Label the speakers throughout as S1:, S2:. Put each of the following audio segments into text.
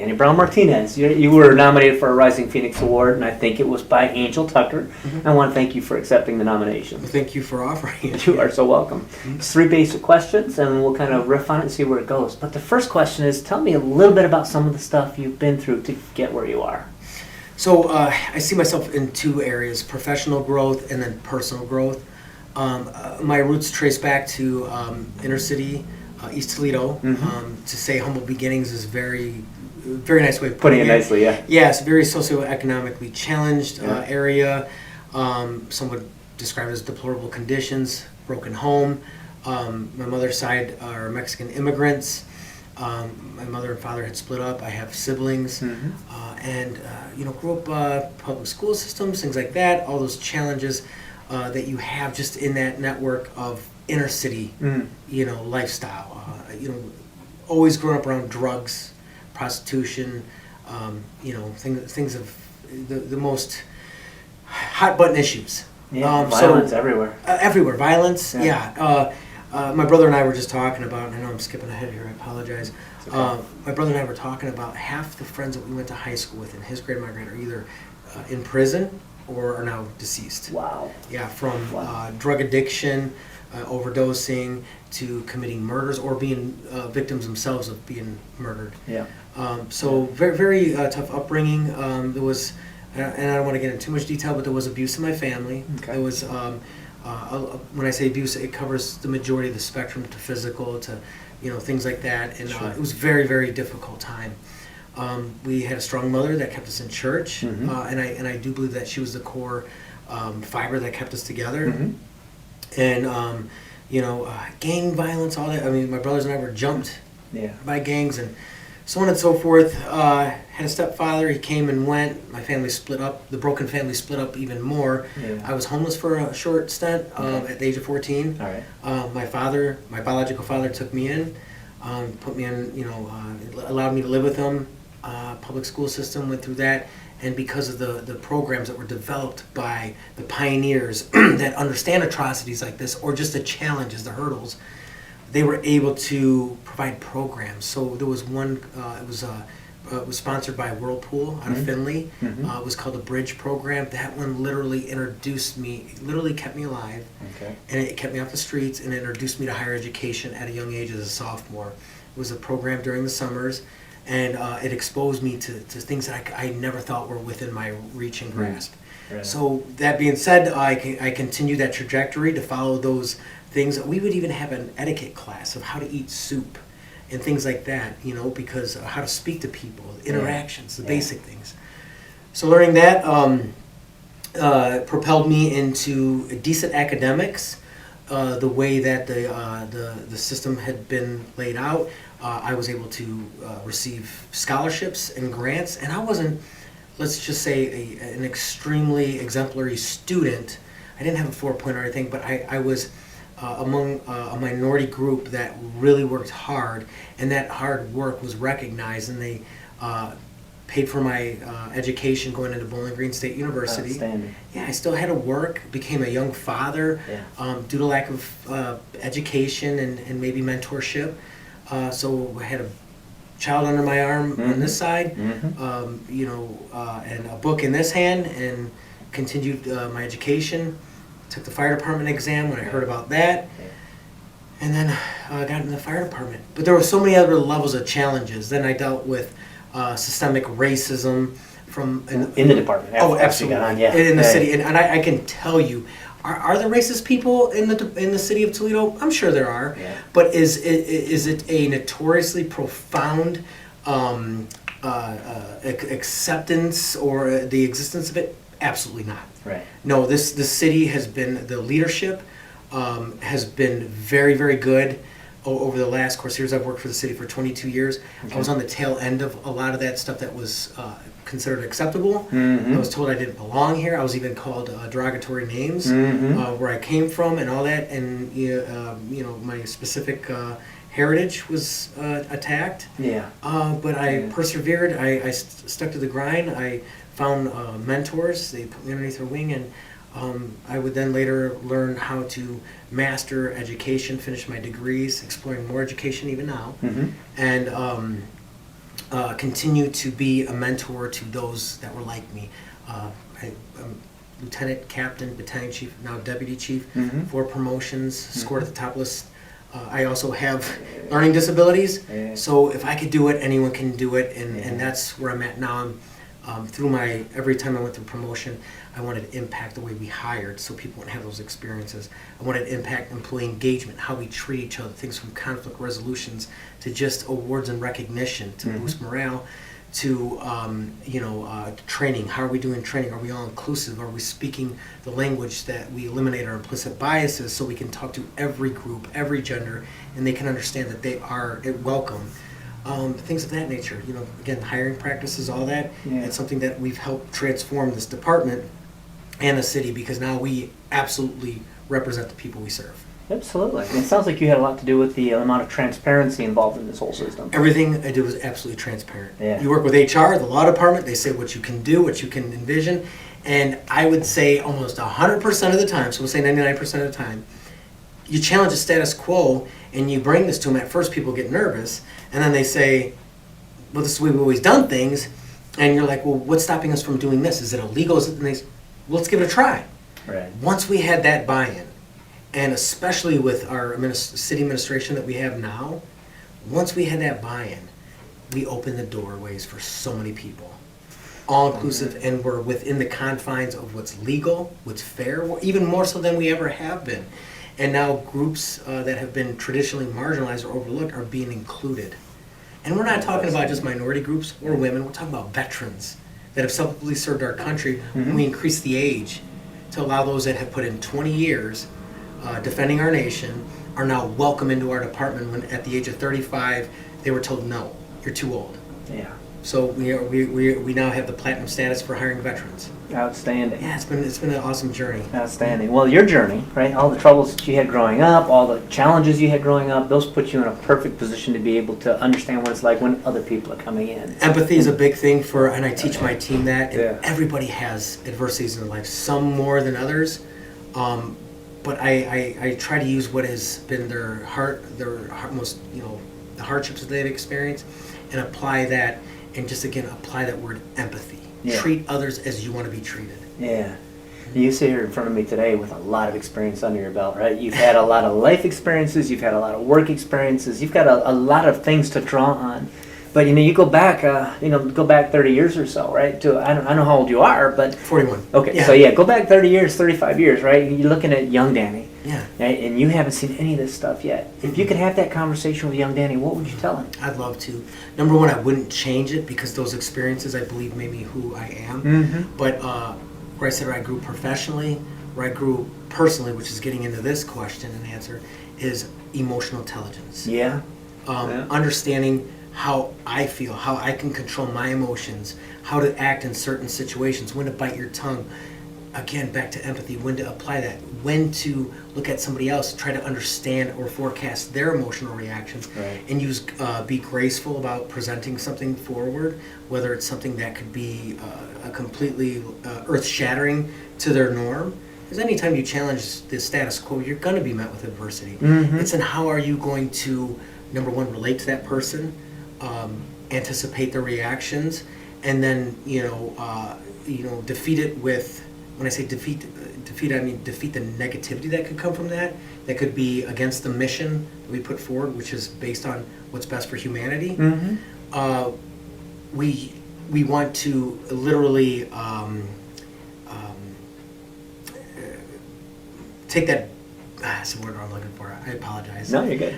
S1: Danny Brown Martinez. You were nominated for a Rising Phoenix Award, and I think it was by Angel Tucker. I want to thank you for accepting the nomination.
S2: Well, thank you for offering it.
S1: You are so welcome. It's 3 basic questions, and we'll kind of riff on it and see where it goes. But the first question is, tell me a little bit about some of the stuff you've been through to get where you are.
S2: So I see myself in 2 areas, professional growth and then personal growth. My roots trace back to inner city, East Toledo. To say humble beginnings is very nice way of
S1: Putting it nicely, yeah.
S2: Yes, very socioeconomically challenged area. Some would describe it as deplorable conditions, broken home. My mother's side are Mexican immigrants. My mother and father had split up. I have siblings, and grew up public school systems, things like that. All those challenges that you have just in that network of inner city, lifestyle. Always growing up around drugs, prostitution, things of the most hot button issues.
S1: Yeah, violence everywhere.
S2: Everywhere, violence. Yeah. My brother and I were just talking about, and I know I'm skipping ahead here, I apologize.
S1: Okay.
S2: My brother and I were talking about half the friends that we went to high school with in his grade and my grade are either in prison or are now deceased.
S1: Wow.
S2: Yeah, from drug addiction, overdosing, to committing murders or being victims themselves of being murdered.
S1: Yeah.
S2: So very, very tough upbringing. There was, and I don't want to get into too much detail, but there was abuse in my family.
S1: Okay.
S2: There was, when I say abuse, it covers the majority of the spectrum, to physical, to things like that. And
S1: Sure.
S2: it was very, very difficult time. We had a strong mother that kept us in church, and I do believe that she was the core fiber that kept us together. And gang violence, all that. I mean, my brothers and I were jumped by gangs and so on and so forth. Had a stepfather. He came and went. My family split up. The broken family split up even more.
S1: Yeah.
S2: I was homeless for a short stint at the age of 14.
S1: All right.
S2: My biological father took me in, put me in, allowed me to live with him. Public school system, went through that. And because of the programs that were developed by the pioneers that understand atrocities like this, or just the challenges, the hurdles, they were able to provide programs. So there was one, it was sponsored by Whirlpool out of Findlay. It was called the Bridge Program. That one literally introduced me, literally kept me alive.
S1: Okay.
S2: And it kept me off the streets and introduced me to higher education at a young age as a sophomore. It was a program during the summers. And it exposed me to things that I never thought were within my reach and grasp.
S1: Right.
S2: So that being said, I continued that trajectory to follow those things. We would even have an etiquette class of how to eat soup and things like that, because how to speak to people, interactions, the basic things. So learning that propelled me into decent academics, the way that the system had been laid out. I was able to receive scholarships and grants, and I wasn't, let's just say, an extremely exemplary student. I didn't have a 4.0 or anything, but I was among a minority group that really worked hard, and that hard work was recognized, and they paid for my education going into Bowling Green State University.
S1: Outstanding.
S2: Yeah, I still had to work, became a young father due to lack of education and maybe mentorship. So I had a child under my arm on this side, and a book in this hand, and continued my education. Took the fire department exam when I heard about that, and then got in the fire department. But there were so many other levels of challenges. Then I dealt with systemic racism from
S1: in the department.
S2: Oh, absolutely. In the city, and I can tell you. Are there racist people in the city of Toledo? I'm sure there are, but is it a notoriously profound acceptance or the existence of it? Absolutely not.
S1: Right.
S2: No, the city has been, the leadership has been very, very good over the last course years. I've worked for the city for 22 years. Okay. I was on the tail end of a lot of that stuff that was considered acceptable. I was told I didn't belong here. I was even called derogatory names where I came from and all that. And my specific heritage was attacked. Yeah. But I persevered. I stuck to the grind. I found mentors. They put me underneath their wing, and I would then later learn how to master education, finish my degrees, exploring more education even now. And continue to be a mentor to those that were like me. I'm lieutenant, captain, battalion chief, now deputy chief, 4 promotions, scored at the top list. I also have learning disabilities, so if I could do it, anyone can do it, and that's where I'm at now. Through every time I went through promotion, I wanted to impact the way we hired so people wouldn't have those experiences. I wanted to impact employee engagement, how we treat each other, things from conflict resolutions to just awards and recognition to boost morale, to training. How are we doing training? Are we all inclusive? Are we speaking the language that we eliminate our implicit biases so we can talk to every group, every gender, and they can understand that they are welcome? Things of that nature. Again, hiring practices, all that. It's something that we've helped transform this department and the city, because now we absolutely represent the people we serve.
S1: Absolutely. And it sounds like you had a lot to do with the amount of transparency involved in this whole system.
S2: Everything I did was absolutely transparent.
S1: Yeah.
S2: You work with HR, the law department, they say what you can do, what you can envision, and I would say almost 100% of the time, so we'll say 99% of the time, you challenge the status quo and you bring this to them. At first people get nervous, and then they say, well, this is the way we've always done things, and you're like, well, what's stopping us from doing this? Is it illegal? And they say, well, let's give it a try.
S1: Right.
S2: Once we had that buy-in, and especially with our city administration that we have now, once we had that buy-in, we opened the doorways for so many people. All-inclusive, and we're within the confines of what's legal, what's fair, even more so than we ever have been. And now groups that have been traditionally marginalized or overlooked are being included. And we're not talking about just minority groups or women, we're talking about veterans that have selflessly served our country. When we increase the age to allow those that have put in 20 years defending our nation are now welcome into our department, when at the age of 35 they were told, no, you're too old.
S1: Yeah.
S2: So we now have the platinum status for hiring veterans.
S1: Outstanding.
S2: Yeah, it's been an awesome journey.
S1: Outstanding. Well, your journey, right? All the troubles that you had growing up, all the challenges you had growing up, those put you in a perfect position to be able to understand what it's like when other people are coming in.
S2: Empathy is a big thing and I teach my team that. And
S1: Yeah.
S2: everybody has adversities in their life, some more than others. But I try to use what has been their most, the hardships that they've experienced, and apply that, and just again apply that word empathy.
S1: Yeah.
S2: Treat others as you want to be treated.
S1: Yeah. You sit here in front of me today with a lot of experience under your belt, right? You've had a lot of life experiences, you've had a lot of work experiences, you've got a lot of things to draw on. But you go back, go back 30 years or so, right? I don't know how old you are, but
S2: 41.
S1: okay,
S2: Yeah.
S1: so yeah, go back 30 years, 35 years, right? You're looking at young Danny,
S2: Yeah.
S1: right? And you haven't seen any of this stuff yet. If you could have that conversation with young Danny, what would you tell him?
S2: I'd love to. Number one, I wouldn't change it, because those experiences, I believe, made me who I am.
S1: Mm-hmm.
S2: But where I grew professionally, where I grew personally, which is getting into this question and answer, is emotional intelligence.
S1: Yeah. Yeah.
S2: Understanding how I feel, how I can control my emotions, how to act in certain situations, when to bite your tongue. Again, back to empathy, when to apply that, when to look at somebody else, try to understand or forecast their emotional reactions,
S1: Right.
S2: and be graceful about presenting something forward, whether it's something that could be a completely earth-shattering to their norm. Because anytime you challenge the status quo, you're going to be met with adversity.
S1: Mhm.
S2: It's in how are you going to, number one, relate to that person, anticipate their reactions, and then defeat it with. When I say defeat, I mean defeat the negativity that could come from that. That could be against the mission that we put forward, which is based on what's best for humanity.
S1: Mm-hmm.
S2: We want to literally take that. That's the word I'm looking for. I apologize.
S1: No, you're good.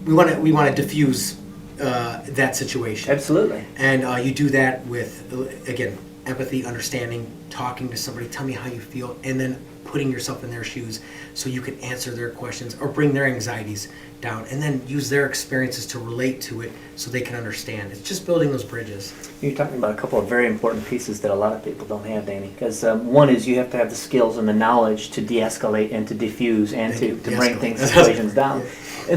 S2: We want to diffuse that situation.
S1: Absolutely.
S2: And you do that with, again, empathy, understanding, talking to somebody, tell me how you feel, and then putting yourself in their shoes so you can answer their questions or bring their anxieties down, and then use their experiences to relate to it so they can understand. It's just building those bridges.
S1: You're talking about a couple of very important pieces that a lot of people don't have, Danny. Because one is you have to have the skills and the knowledge to de-escalate and to diffuse and to bring things, situations down.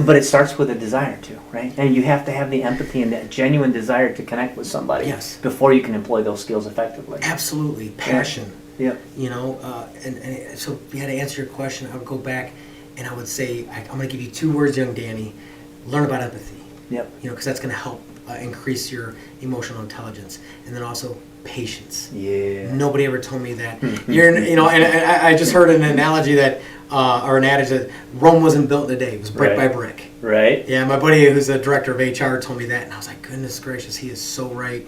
S1: But it starts with a desire to, right? And you have to have the empathy and that genuine desire to connect with somebody before you can employ those skills effectively.
S2: Absolutely. Passion.
S1: Yeah.
S2: And so if you had to answer your question, I would go back and I would say, I'm going to give you 2 words, young Danny. Learn about empathy.
S1: Yep.
S2: Because that's going to help increase your emotional intelligence, and then also patience.
S1: Yeah.
S2: Nobody ever told me that. And I just heard an analogy that, or an adage that Rome wasn't built in a day; it was brick by brick.
S1: Right.
S2: Yeah, my buddy who's a director of HR told me that, and I was like, goodness gracious, he is so right.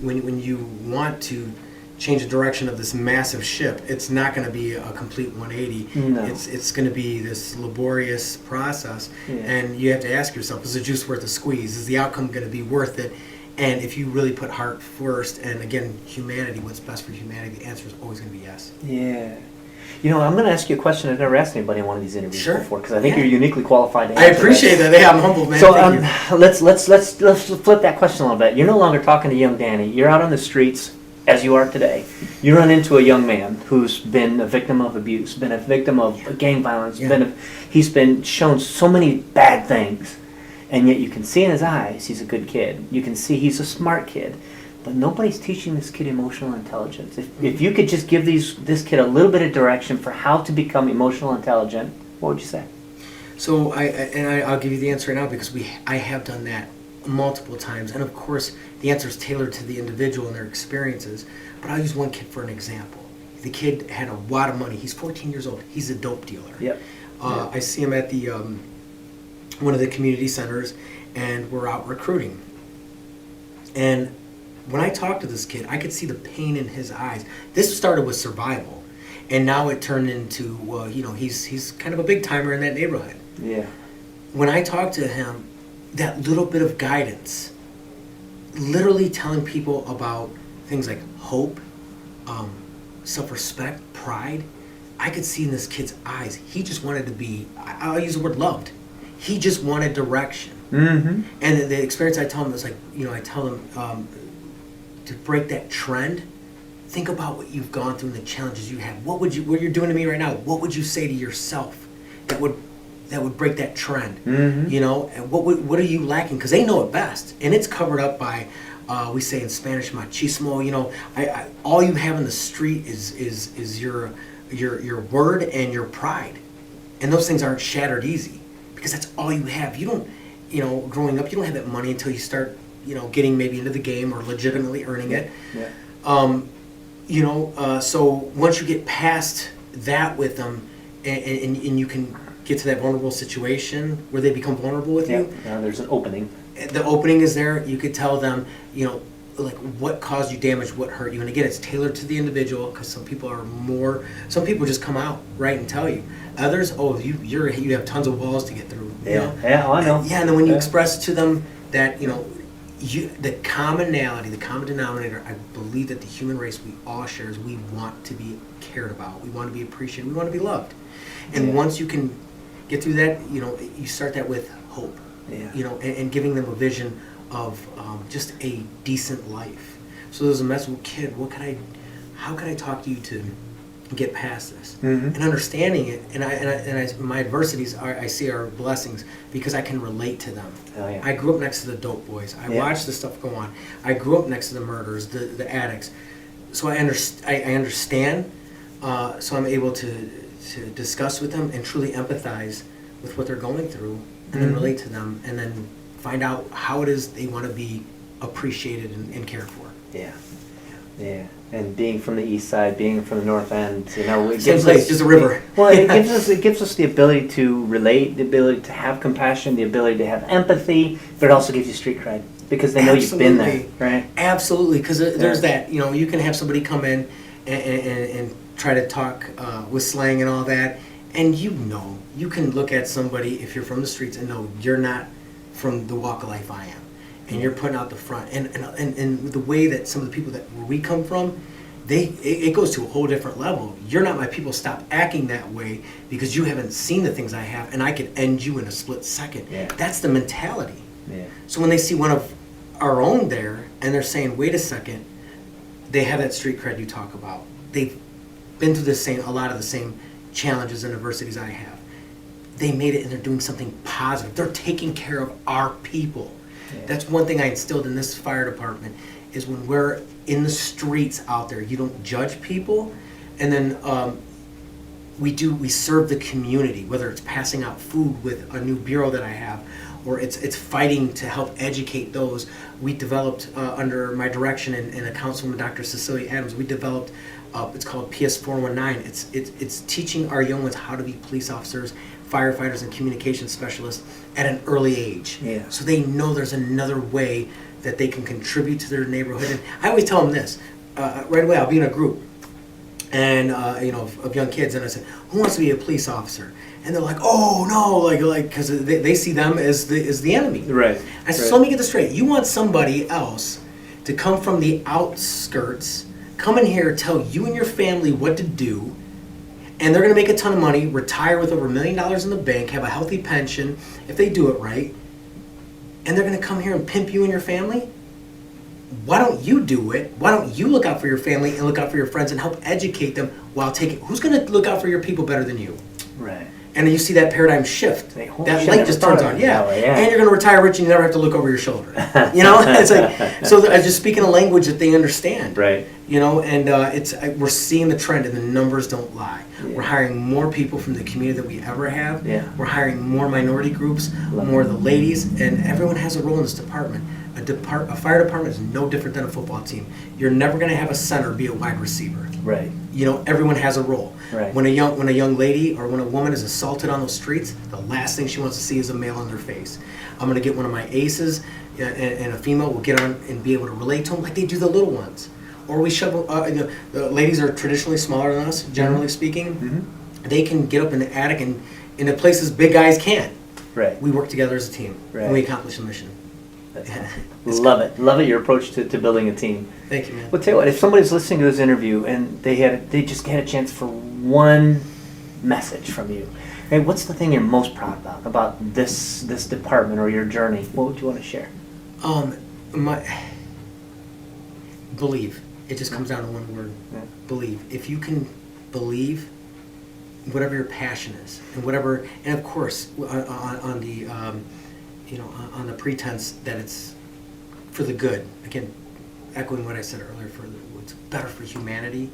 S2: When you want to change the direction of this massive ship, it's not going to be a complete 180.
S1: No.
S2: It's going to be this laborious process, and you have to ask yourself, is the juice worth the squeeze? Is the outcome going to be worth it? And if you really put heart first, and again, humanity, what's best for humanity, the answer is always going to be yes.
S1: Yeah. You know, I'm going to ask you a question I've never asked anybody in one of these interviews before, because I think you're uniquely qualified to answer
S2: I appreciate that. Yeah, I'm humbled, man.
S1: So let's flip that question a little bit. You're no longer talking to young Danny. You're out on the streets as you are today. You run into a young man who's been a victim of abuse, been a victim of gang violence, he's been shown so many bad things, and yet you can see in his eyes he's a good kid. You can see he's a smart kid. But nobody's teaching this kid emotional intelligence. If you could just give this kid a little bit of direction for how to become emotional intelligent, what would you say?
S2: So I'll give you the answer right now, because I have done that multiple times, and of course the answer is tailored to the individual and their experiences. But I'll use one kid for an example. The kid had a lot of money. He's 14 years old. He's a dope dealer.
S1: Yep.
S2: I see him at the one of the community centers, and we're out recruiting. And when I talked to this kid, I could see the pain in his eyes. This started with survival, and now it turned into, he's kind of a big timer in that neighborhood.
S1: Yeah.
S2: When I talked to him, that little bit of guidance, literally telling people about things like hope, self-respect, pride, I could see in this kid's eyes. He just wanted to be, I'll use the word loved. He just wanted direction.
S1: Mm-hmm. And
S2: the experience I tell him is like, I tell him, to break that trend, think about what you've gone through and the challenges you had. What you're doing to me right now, what would you say to yourself that would break that trend?
S1: Mm-hmm.
S2: And what are you lacking? Because they know it best, and it's covered up by, we say in Spanish, machismo. I all you have in the street is your word and your pride, and those things aren't shattered easy, because that's all you have. You don't, growing up, you don't have that money until you start, getting maybe into the game or legitimately earning it. Yeah. So once you get past that with them, and you can get to that vulnerable situation where they become vulnerable with you.
S1: Yeah, there's an opening.
S2: The opening is there. You could tell them, like what caused you damage, what hurt you. And again, it's tailored to the individual, because some people just come out right and tell you. Others, you have tons of walls to get through.
S1: Yeah, I know.
S2: Yeah, and then when you express to them that, the commonality, the common denominator, I believe that the human race we all share is we want to be cared about. We want to be appreciated. We want to be loved. And once you can get through that, you start that with hope. Yeah. And giving them a vision of just a decent life. So there's a message, kid, how can I talk to you to get past this? Mm-hmm. And understanding it, and my adversities I see are blessings, because I can relate to them.
S1: Oh, yeah.
S2: I grew up next to the dope boys. I watched the stuff go on. I grew up next to the murderers, the addicts. So I understand. So I'm able to discuss with them and truly empathize with what they're going through, and then relate to them, and then find out how it is they want to be appreciated and cared for.
S1: Yeah. And being from the east side, being from the north end, it
S2: Same
S1: gives
S2: place,
S1: us,
S2: just a river.
S1: Well, it gives us the ability to relate, the ability to have compassion, the ability to have empathy, but it also gives you street cred, because they know you've been there, right?
S2: Absolutely, because there's that. You can have somebody come in and try to talk with slang and all that, and you can look at somebody, if you're from the streets, and know you're not from the walk of life I am. And you're putting out the front, and the way that some of the people where we come from, it goes to a whole different level. You're not my people. Stop acting that way, because you haven't seen the things I have, and I could end you in a split second. Yeah. That's the mentality. Yeah. So when they see one of our own there, and they're saying, "Wait a second," they have that street cred you talk about. They've been through a lot of the same challenges and adversities I have. They made it, and they're doing something positive. They're taking care of our people. Yeah. That's one thing I instilled in this fire department, is when we're in the streets out there, you don't judge people, and then we serve the community, whether it's passing out food with a new bureau that I have, or it's fighting to help educate those. We developed, under my direction and a councilwoman, Dr. Cecilia Adams, we developed, it's called PS 419. It's teaching our young ones how to be police officers, firefighters, and communication specialists at an early age.
S1: Yeah.
S2: So they know there's another way that they can contribute to their neighborhood. And I always tell them this, right away, I'll be in a group and of young kids, and I say, who wants to be a police officer? And they're like, oh no, like because they see them as the enemy.
S1: Right.
S2: I said, so let me get this straight. You want somebody else to come from the outskirts, come in here, tell you and your family what to do, and they're going to make a ton of money, retire with over $1 million in the bank, have a healthy pension if they do it right, and they're going to come here and pimp you and your family? Why don't you do it? Why don't you look out for your family and look out for your friends and help educate them while taking... Who's going to look out for your people better than you?
S1: Right.
S2: And then you see that paradigm shift.
S1: Like, holy
S2: That
S1: shit,
S2: light
S1: I
S2: just
S1: never
S2: turns
S1: thought
S2: on.
S1: of it
S2: Yeah.
S1: that way, yeah.
S2: And you're going to retire rich and you never have to look over your shoulder. It's like, so I just speaking a language that they understand.
S1: Right.
S2: And we're seeing the trend, and the numbers don't lie.
S1: Yeah.
S2: We're hiring more people from the community than we ever have.
S1: Yeah.
S2: We're hiring more minority groups,
S1: Love
S2: more
S1: it.
S2: of the ladies, and everyone has a role in this department. A fire department is no different than a football team. You're never going to have a center be a wide receiver.
S1: Right.
S2: Everyone has a role.
S1: Right.
S2: When a young lady or when a woman is assaulted on those streets, the last thing she wants to see is a male on their face. I'm going to get one of my aces, and a female will get on and be able to relate to them like they do the little ones. Or we shove. The ladies are traditionally smaller than us, generally speaking.
S1: Mm-hmm.
S2: They can get up in the attic and in the places big guys can't.
S1: Right.
S2: We work together as a team,
S1: Right.
S2: and we accomplish the mission.
S1: Love it. Love it, your approach to building a team.
S2: Thank you, man.
S1: Well, tell you what, if somebody's listening to this interview and they just had a chance for one message from you, hey, what's the thing you're most proud about this department or your journey? What would you want to share?
S2: Believe. It just comes down to one word.
S1: Yeah.
S2: Believe. If you can believe, whatever your passion is, and whatever, and of course, on the pretense that it's for the good. Again, echoing what I said earlier, for what's better for humanity.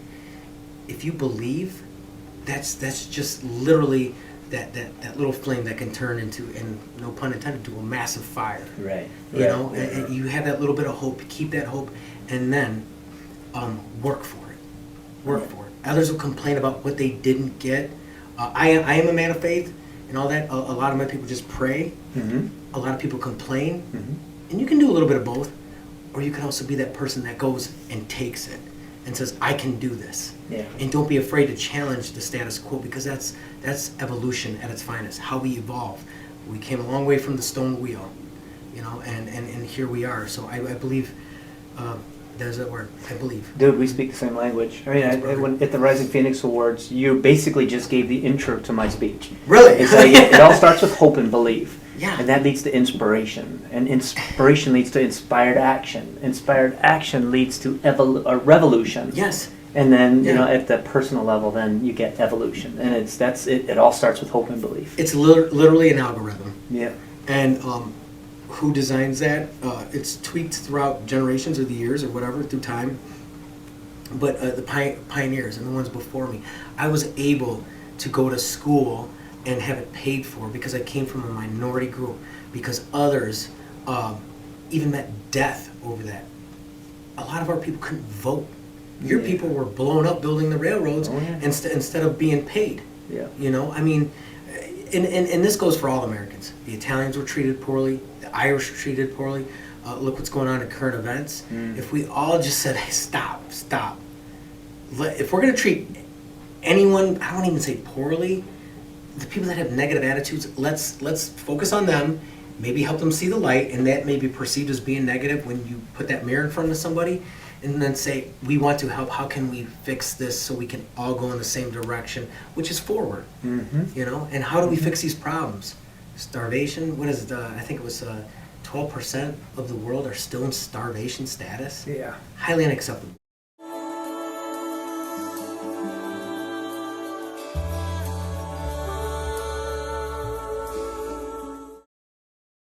S2: If you believe, that's just literally that little flame that can turn into, and no pun intended, to a massive fire.
S1: Right.
S2: And you have that little bit of hope. Keep that hope, and then work for it. Work for it. Others will complain about what they didn't get. I am a man of faith and all that. A lot of my people just pray.
S1: Mm-hmm.
S2: A lot of people complain.
S1: Mm-hmm.
S2: And you can do a little bit of both. Or you can also be that person that goes and takes it and says, I can do this.
S1: Yeah.
S2: And don't be afraid to challenge the status quo, because that's evolution at its finest, how we evolve. We came a long way from the stone wheel, and here we are. So I believe, there's that word, I believe.
S1: Dude, we speak the same language. I mean, when at the Rising Phoenix Awards, you basically just gave the intro to my speech.
S2: Really?
S1: It's like it all starts with hope and belief.
S2: Yeah.
S1: And that leads to inspiration. And inspiration leads to inspired action. Inspired action leads to revolution.
S2: Yes.
S1: And then,
S2: Yeah.
S1: at the personal level, then you get evolution. And it all starts with hope and belief.
S2: It's literally an algorithm.
S1: Yeah.
S2: And who designs that? It's tweaked throughout generations or the years or whatever, through time. But the pioneers and the ones before me, I was able to go to school and have it paid for because I came from a minority group, because others even met death over that. A lot of our people couldn't vote. Your
S1: Yeah.
S2: people were blown up building the railroads
S1: Oh, yeah.
S2: instead of being paid.
S1: Yeah.
S2: I mean, and this goes for all Americans. The Italians were treated poorly. The Irish were treated poorly. Look what's going on in current events.
S1: Mm.
S2: If we all just said, hey, stop. If we're going to treat anyone, I don't even say poorly, the people that have negative attitudes, let's focus on them, maybe help them see the light, and that may be perceived as being negative when you put that mirror in front of somebody, and then say, we want to help, how can we fix this so we can all go in the same direction, which is forward,
S1: Mm-hmm.
S2: and how do we fix these problems? Starvation, what is it, I think it was 12% of the world are still in starvation status.
S1: Yeah.
S2: Highly unacceptable.